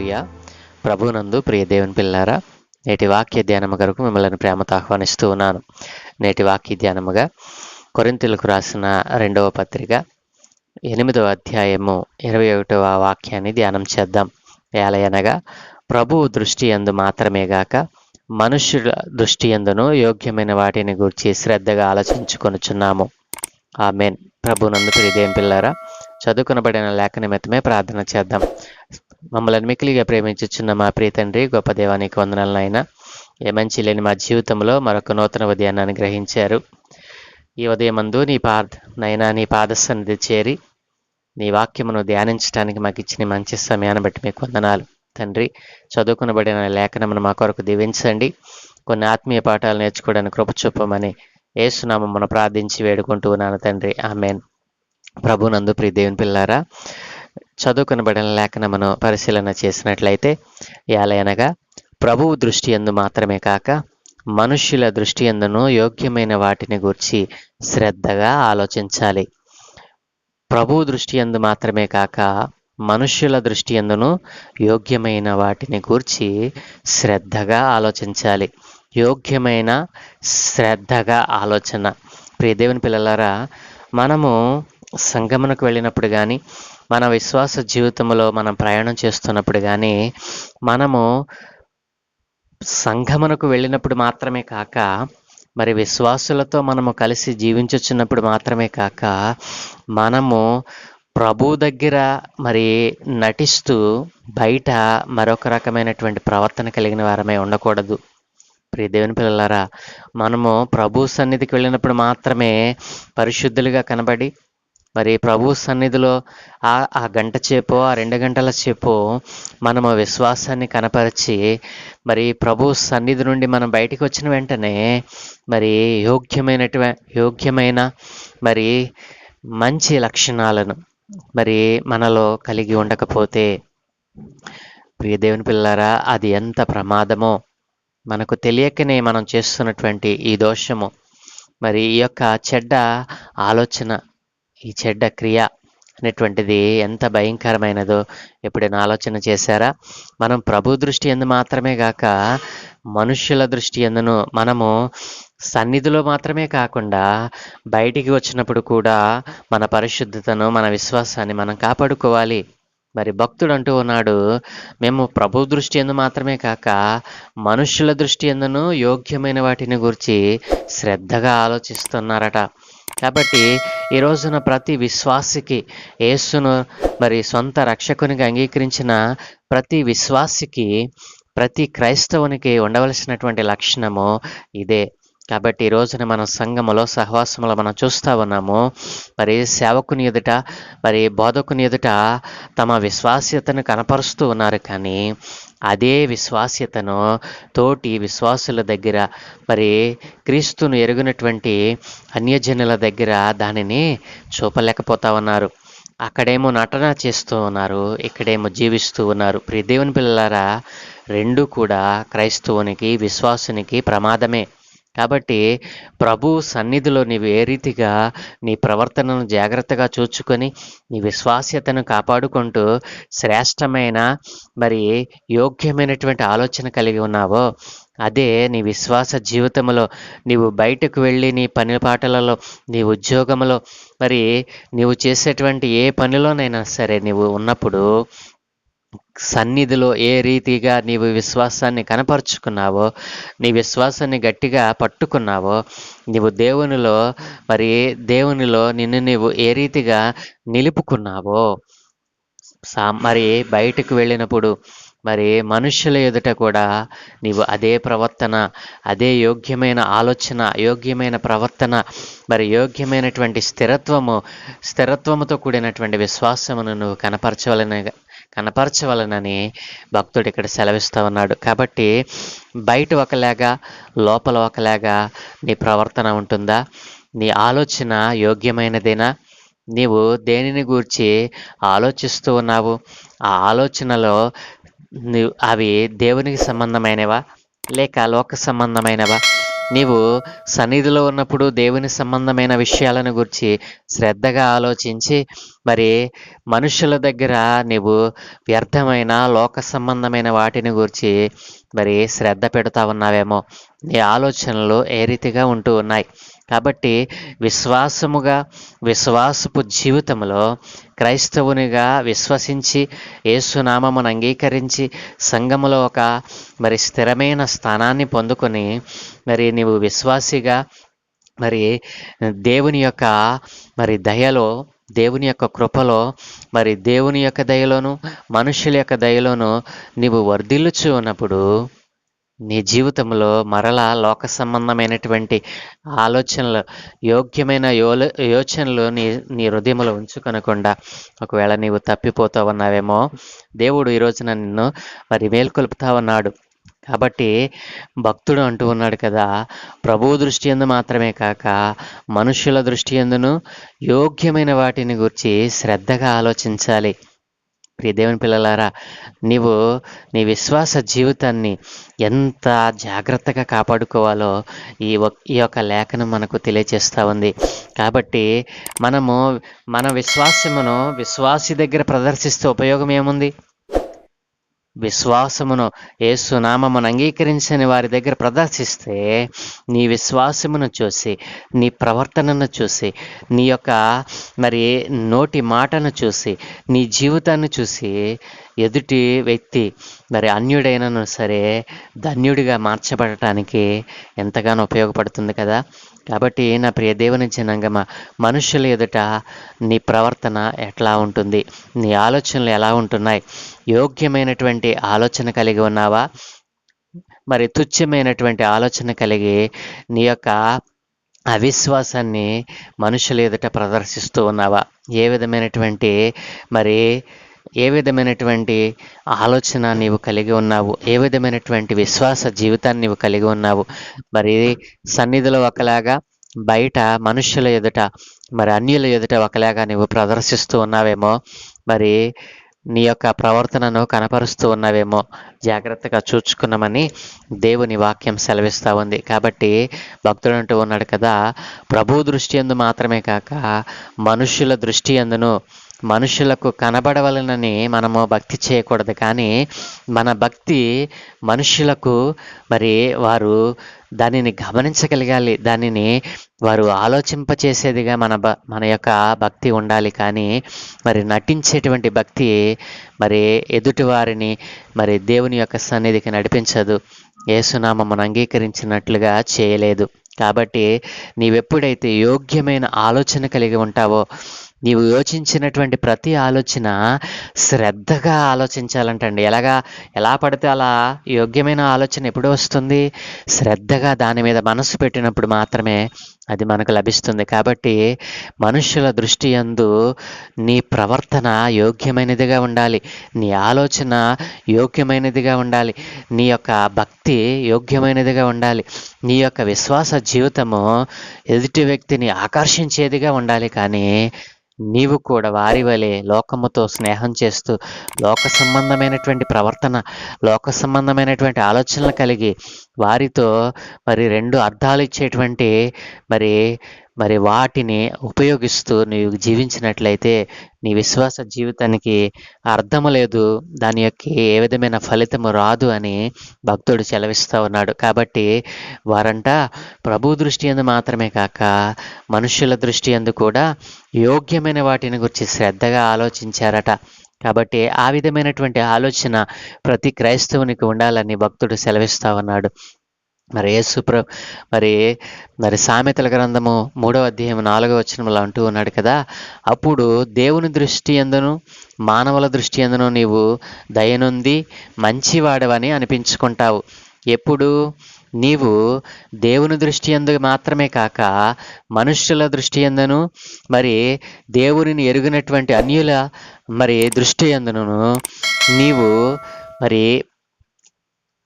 హల్లెలూయా. ప్రభునందు ప్రియ దేవుని పిల్లారా, నేటి వాక్య ధ్యానము కొరకు మిమ్మల్ని ప్రేమతో ఆహ్వానిస్తూ ఉన్నాను. నేటి వాక్య ధ్యానముగా కొరింథీయులకు రాసిన 2వ పత్రిక 8వ అధ్యాయము 21వ వాక్యాన్ని ధ్యానం చేద్దాం. ఏలయనగా ప్రభువు దృష్టి యందు మాత్రమే గాక మనుష్యుల దృష్టి యందును యోగ్యమైన వాటిని గూర్చి శ్రద్ధగా ఆలోచించుకొనుచున్నాము. ఆమేన్. ప్రభునందు ప్రియ దేవుని పిల్లారా, చదువుకునబడిన లేఖనమిత్తమే ప్రార్థన చేద్దాం. మమ్మల్ని మిక్కిలిగా ప్రేమించుచున్న మా ప్రియ తండ్రి, గొప్ప దేవానికి వందనాలు నాయన. ఏ మంచి లేని మా జీవితంలో మరొక నూతన ఉదయాన్ని గ్రహించారు. ఈ ఉదయమందు నీ పాద సన్నిధి చేరి నీ వాక్యమును ధ్యానించడానికి మాకు ఇచ్చిన మంచి సమయాన్ని బట్టి మీకు వందనాలు తండ్రి. చదువుకునబడిన లేఖనమును మా కొరకు దీవించండి. కొన్ని ఆత్మీయ పాఠాలు నేర్చుకోవడానికి కృప చూపమని యేసునామమున ప్రార్థించి వేడుకుంటూ ఉన్నాను తండ్రి. ఆమేన్. ప్రభునందు ప్రియ దేవుని పిల్లారా, చదువుకునబడిన లేఖనమును పరిశీలన చేసినట్లయితే, ఏలయనగా ప్రభువు దృష్టి యందు మాత్రమే కాక మనుష్యుల దృష్టి యందును యోగ్యమైన వాటిని గూర్చి శ్రద్ధగా ఆలోచించాలి. ప్రభువు దృష్టి యందు మాత్రమే కాక మనుష్యుల దృష్టి యందును యోగ్యమైన వాటిని గూర్చి శ్రద్ధగా ఆలోచించాలి. యోగ్యమైన శ్రద్ధగా ఆలోచన. ప్రియ దేవుని పిల్లలారా, మనము సంగమనకు వెళ్ళినప్పుడు కానీ, మన విశ్వాస జీవితంలో మనం ప్రయాణం చేస్తున్నప్పుడు కానీ, మనము సంగమనకు వెళ్ళినప్పుడు మాత్రమే కాక, మరి విశ్వాసులతో మనము కలిసి జీవించుచున్నప్పుడు మాత్రమే కాక, మనము ప్రభు దగ్గర మరి నటిస్తూ బయట మరొక రకమైనటువంటి ప్రవర్తన కలిగిన వారమే ఉండకూడదు. ప్రియ దేవుని పిల్లలారా, మనము ప్రభు సన్నిధికి వెళ్ళినప్పుడు మాత్రమే పరిశుద్ధులుగా కనబడి, మరి ప్రభు సన్నిధిలో ఆ గంట సేపో, ఆ 2 గంటల సేపో మనము విశ్వాసాన్ని కనపరిచి, మరి ప్రభు సన్నిధి నుండి మనం బయటికి వచ్చిన వెంటనే మరి యోగ్యమైన మరి మంచి లక్షణాలను మరి మనలో కలిగి ఉండకపోతే, ప్రియ దేవుని పిల్లారా, అది ఎంత ప్రమాదమో. మనకు తెలియకనే మనం చేస్తున్నటువంటి ఈ దోషము, మరి ఈ యొక్క చెడ్డ ఆలోచన, ఈ చెడ్డ క్రియ అనేటువంటిది ఎంత భయంకరమైనదో ఎప్పుడైనా ఆలోచన చేశారా? మనం ప్రభు దృష్టి యందు మాత్రమే కాక మనుష్యుల దృష్టి యందును, మనము సన్నిధిలో మాత్రమే కాకుండా బయటికి వచ్చినప్పుడు కూడా మన పరిశుద్ధతను, మన విశ్వాసాన్ని మనం కాపాడుకోవాలి. మరి భక్తుడు అంటూ ఉన్నాడు, మేము ప్రభు దృష్టి యందు మాత్రమే కాక మనుష్యుల దృష్టి యందును యోగ్యమైన వాటిని గురించి శ్రద్ధగా ఆలోచిస్తున్నారట. కాబట్టి ఈ రోజున ప్రతి విశ్వాసికి, యేసును మరి సొంత రక్షకునిగా అంగీకరించిన ప్రతి విశ్వాసికి, ప్రతి క్రైస్తవునికి ఉండవలసినటువంటి లక్షణము ఇదే. కాబట్టి ఈ రోజున మనం సంఘములో, సహవాసములో మనం చూస్తూ ఉన్నాము, మరి సేవకుని ఎదుట, మరి బోధకుని ఎదుట తమ విశ్వాస్యతను కనపరుస్తూ ఉన్నారు. కానీ అదే విశ్వాస్యతను తోటి విశ్వాసుల దగ్గర, మరి క్రీస్తును ఎరుగినటువంటి అన్యజనుల దగ్గర దానిని చూపలేకపోతా ఉన్నారు. అక్కడేమో నటన చేస్తూ ఉన్నారు, ఇక్కడేమో జీవిస్తూ ఉన్నారు. ప్రియ దేవుని పిల్లలారా, రెండు కూడా క్రైస్తవునికి, విశ్వాసునికి ప్రమాదమే. కాబట్టి ప్రభు సన్నిధిలో నీవు ఏ రీతిగా నీ ప్రవర్తనను జాగ్రత్తగా చూచుకొని నీ విశ్వాస్యతను కాపాడుకుంటూ శ్రేష్టమైన మరి యోగ్యమైనటువంటి ఆలోచన కలిగి ఉన్నావో, అదే నీ విశ్వాస జీవితంలో నీవు బయటకు వెళ్ళి నీ పని పాటలలో, నీ ఉద్యోగంలో, మరి నీవు చేసేటువంటి ఏ పనిలోనైనా సరే నీవు ఉన్నప్పుడు సన్నిధిలో ఏ రీతిగా నీవు విశ్వాసాన్ని కనపరుచుకున్నావో, నీ విశ్వాసాన్ని గట్టిగా పట్టుకున్నావో, నీవు దేవునిలో నిన్ను నీవు ఏ రీతిగా నిలుపుకున్నావో, మరి బయటకు వెళ్ళినప్పుడు మరి మనుష్యుల ఎదుట కూడా నీవు అదే ప్రవర్తన, అదే యోగ్యమైన ఆలోచన, యోగ్యమైన ప్రవర్తన, మరి యోగ్యమైనటువంటి స్థిరత్వముతో కూడినటువంటి విశ్వాసమును నువ్వు కనపరచవలనని భక్తుడు ఇక్కడ సెలవిస్తూ ఉన్నాడు. కాబట్టి బయట ఒకలాగా, లోపల ఒకలాగా నీ ప్రవర్తన ఉంటుందా? నీ ఆలోచన యోగ్యమైనదేనా? నీవు దేనిని గూర్చి ఆలోచిస్తూ ఉన్నావు? ఆ ఆలోచనలో అవి దేవునికి సంబంధమైనవా లేక లోక సంబంధమైనవా? నీవు సన్నిధిలో ఉన్నప్పుడు దేవుని సంబంధమైన విషయాలను గురించి శ్రద్ధగా ఆలోచించి, మరి మనుషుల దగ్గర నీవు వ్యర్థమైన లోక సంబంధమైన వాటిని గురించి మరి శ్రద్ధ పెడతా ఉన్నావేమో. నీ ఆలోచనలు ఏ రీతిగా ఉంటూ ఉన్నాయి. కాబట్టి విశ్వాసపు జీవితంలో క్రైస్తవునిగా విశ్వసించి యేసునామమును అంగీకరించి సంఘములో ఒక మరి స్థిరమైన స్థానాన్ని పొందుకొని మరి నీవు విశ్వాసిగా మరి దేవుని యొక్క మరి దయలో, దేవుని యొక్క కృపలో, మరి దేవుని యొక్క దయలోను మనుషుల యొక్క దయలోను నీవు వర్ధిల్లుచు ఉన్నప్పుడు నీ జీవితంలో మరలా లోక సంబంధమైనటువంటి ఆలోచనలు, యోగ్యమైన యోచనలు నీ హృదయంలో ఉంచుకొనకుండా ఒకవేళ నీవు తప్పిపోతా ఉన్నావేమో, దేవుడు ఈరోజున నిన్ను మరి మేల్కొల్పుతా ఉన్నాడు. కాబట్టి భక్తుడు అంటూ ఉన్నాడు కదా, ప్రభువు దృష్టి యందు మాత్రమే కాక మనుషుల దృష్టి యందును యోగ్యమైన వాటిని గురించి శ్రద్ధగా ఆలోచించాలి. ప్రియ దేవుని పిల్లలారా, నీవు నీ విశ్వాస జీవితాన్ని ఎంత జాగ్రత్తగా కాపాడుకోవాలో ఈ యొక్క లేఖనం మనకు తెలియచేస్తూ ఉంది. కాబట్టి మనము మన విశ్వాసమును విశ్వాసి దగ్గర ప్రదర్శిస్తే ఉపయోగం ఏముంది? విశ్వాసమును యేసునామమును అంగీకరించని వారి దగ్గర ప్రదర్శిస్తే నీ విశ్వాసమును చూసి, నీ ప్రవర్తనను చూసి, నీ యొక్క మరి నోటి మాటను చూసి, నీ జీవితాన్ని చూసి ఎదుటి వ్యక్తి మరి అన్యుడైనను సరే ధన్యుడిగా మార్చబడటానికి ఎంతగానో ఉపయోగపడుతుంది కదా. కాబట్టి నా ప్రియ దేవుని జనాంగమా, మనుషుల ఎదుట నీ ప్రవర్తన ఎట్లా ఉంటుంది? నీ ఆలోచనలు ఎలా ఉంటున్నాయి? యోగ్యమైనటువంటి ఆలోచన కలిగి ఉన్నావా? మరి తుచ్చమైనటువంటి ఆలోచన కలిగి నీ యొక్క అవిశ్వాసాన్ని మనుషుల ఎదుట ప్రదర్శిస్తూ ఉన్నావా? ఏ విధమైనటువంటి ఆలోచన నీవు కలిగి ఉన్నావు? ఏ విధమైనటువంటి విశ్వాస జీవితాన్ని నీవు కలిగి ఉన్నావు? మరి సన్నిధిలో ఒకలాగా, బయట మనుషుల ఎదుట మరి అన్యుల ఎదుట ఒకలాగా నీవు ప్రదర్శిస్తూ ఉన్నావేమో, మరి నీ యొక్క ప్రవర్తనను కనపరుస్తూ ఉన్నావేమో. జాగ్రత్తగా చూచుకున్నామని దేవుని వాక్యం సెలవిస్తూ ఉంది. కాబట్టి భక్తుడు అంటూ ఉన్నాడు కదా, ప్రభు దృష్టి యందు మాత్రమే కాక మనుషుల దృష్టి యందును, మనుషులకు కనబడవలనని మనము భక్తి చేయకూడదు. కానీ మన భక్తి మనుషులకు మరి వారు దానిని గమనించగలగాలి, దానిని వారు ఆలోచింపచేసేదిగా మన యొక్క భక్తి ఉండాలి. కానీ మరి నటించేటువంటి భక్తి మరి ఎదుటివారిని మరి దేవుని యొక్క సన్నిధికి నడిపించదు, యేసునామమును అంగీకరించినట్లుగా చేయలేదు. కాబట్టి నీవెప్పుడైతే యోగ్యమైన ఆలోచన కలిగి ఉంటావో, నీవు యోచించినటువంటి ప్రతి ఆలోచన శ్రద్ధగా ఆలోచించాలంటండి. ఎలా పడితే అలా యోగ్యమైన ఆలోచన ఎప్పుడు వస్తుంది? శ్రద్ధగా దాని మీద మనసు పెట్టినప్పుడు మాత్రమే అది మనకు లభిస్తుంది. కాబట్టి మనుషుల దృష్టి యందు నీ ప్రవర్తన యోగ్యమైనదిగా ఉండాలి, నీ ఆలోచన యోగ్యమైనదిగా ఉండాలి, నీ యొక్క భక్తి యోగ్యమైనదిగా ఉండాలి, నీ యొక్క విశ్వాస జీవితము ఎదుటి వ్యక్తిని ఆకర్షించేదిగా ఉండాలి. కానీ నీవు కూడా వారి వలె లోకముతో స్నేహం చేస్తూ లోక సంబంధమైనటువంటి ప్రవర్తన, లోక సంబంధమైనటువంటి ఆలోచనలు కలిగి వారితో మరి రెండు అర్థాలు ఇచ్చేటువంటి మరి వాటిని ఉపయోగిస్తూ నీవు జీవించినట్లయితే నీ విశ్వాస జీవితానికి అర్థము లేదు, దాని యొక్క ఏ విధమైన ఫలితము రాదు అని భక్తుడు సెలవిస్తూ ఉన్నాడు. కాబట్టి వారంట ప్రభు దృష్టి యందు మాత్రమే కాక మనుషుల దృష్టి యందు కూడా యోగ్యమైన వాటిని గురించి శ్రద్ధగా ఆలోచించారట. కాబట్టి ఆ విధమైనటువంటి ఆలోచన ప్రతి క్రైస్తవునికి ఉండాలని భక్తుడు సెలవిస్తూ ఉన్నాడు. మరి సామెతల గ్రంథము 3వ అధ్యాయం 4వ వచనంలో అంటూ ఉన్నాడు కదా, అప్పుడు దేవుని దృష్టి యందును మానవుల దృష్టి యందును నీవు దయనుంది మంచివాడవని అనిపించుకుంటావు. ఎప్పుడు? నీవు దేవుని దృష్టి యందు మాత్రమే కాక మనుష్యుల దృష్టి యందును మరి దేవునిని ఎరుగినటువంటి అన్యుల మరి దృష్టి యందును నీవు మరి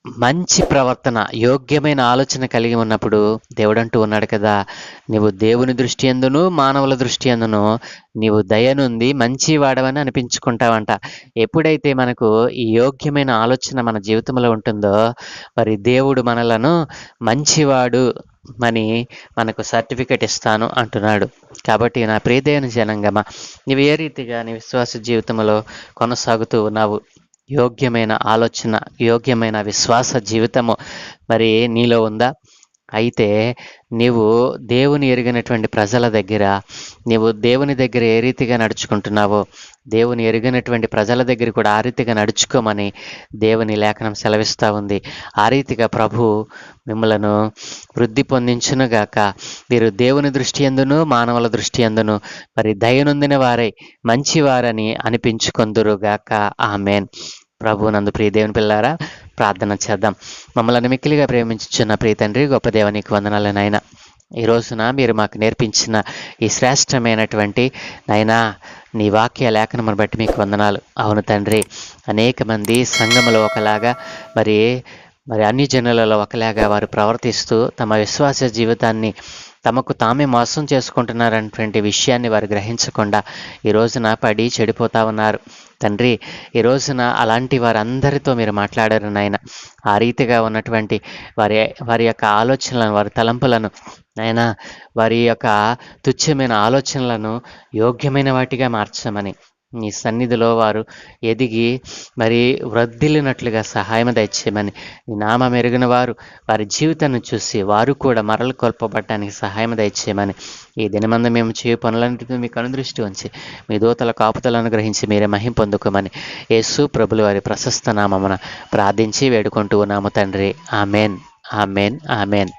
మంచి ప్రవర్తన, యోగ్యమైన ఆలోచన కలిగి ఉన్నప్పుడు దేవుడు అంటూ ఉన్నాడు కదా, నీవు దేవుని దృష్టి యందును మానవుల దృష్టి యందును నీవు దయనుంది మంచి వాడవని అనిపించుకుంటావంట. ఎప్పుడైతే మనకు ఈ యోగ్యమైన ఆలోచన మన జీవితంలో ఉంటుందో మరి దేవుడు మనలను మంచివాడు అని మనకు సర్టిఫికెట్ ఇస్తాను అంటున్నాడు. కాబట్టి నా ప్రియదేవుని జనాంగమా, నీవు ఏ రీతిగా నీ విశ్వాస జీవితంలో కొనసాగుతూ ఉన్నావు? యోగ్యమైన ఆలోచన, యోగ్యమైన విశ్వాస జీవితము మరి నీలో ఉందా? అయితే నీవు దేవుని ఎరిగినటువంటి ప్రజల దగ్గర, నీవు దేవుని దగ్గర ఏ రీతిగా నడుచుకుంటున్నావో, దేవుని ఎరిగినటువంటి ప్రజల దగ్గర కూడా ఆ రీతిగా నడుచుకోమని దేవుని లేఖనం సెలవిస్తూ ఉంది. ఆ రీతిగా ప్రభు మిమ్మలను వృద్ధి పొందించునుగాక. వీరు దేవుని దృష్టి యందును మానవుల దృష్టి యందును మరి దయనొందిన వారై మంచివారని అనిపించుకొందురుగాక. ఆమెన్. ప్రభు నందు ప్రియ దేవుని పిల్లారా, ప్రార్థన చేద్దాం. మమ్మల్ని మిక్కిలిగా ప్రేమించుచున్న ప్రియ తండ్రి, గొప్ప దేవ, నీకు వందనాలు నాయన. ఈ రోజున మీరు మాకు నేర్పించిన ఈ శ్రేష్టమైనటువంటి నాయనా నీ వాక్య లేఖనమును బట్టి మీకు వందనాలు. అవును తండ్రి, అనేక మంది సంఘములో ఒకలాగా మరి అన్ని జనులలో ఒకలాగా వారు ప్రవర్తిస్తూ తమ విశ్వాస జీవితాన్ని తమకు తామే మోసం చేసుకుంటున్నారనేటువంటి విషయాన్ని వారు గ్రహించకుండా ఈ రోజున పడి చెడిపోతా ఉన్నారు తండ్రి. ఈ రోజున అలాంటి వారందరితో మీరు మాట్లాడారు నాయన. ఆ రీతిగా ఉన్నటువంటి వారి యొక్క ఆలోచనలను, వారి తలంపులను నాయన, వారి యొక్క తుచ్చమైన ఆలోచనలను యోగ్యమైన వాటిగా మార్చమని నీ సన్నిధిలో వారు ఎదిగి మరి వృద్ధిల్లినట్లుగా సహాయం దయచేయమని, నీ నామం ఎరిగిన వారు వారి జీవితాన్ని చూసి వారు కూడా మరలు కొల్పబడటానికి సహాయం దయచేయమని, ఈ దినమందు మేము చేయ పనులన్నిటితో మీకు అనుదృష్టి ఉంచి మీ దూతల కాపుతలను గ్రహించి మీరే మహిం పొందుకోమని యేసు ప్రభుల వారి ప్రశస్త నామమున ప్రార్థించి వేడుకుంటూ ఉన్నాము తండ్రి. Amen, amen, amen.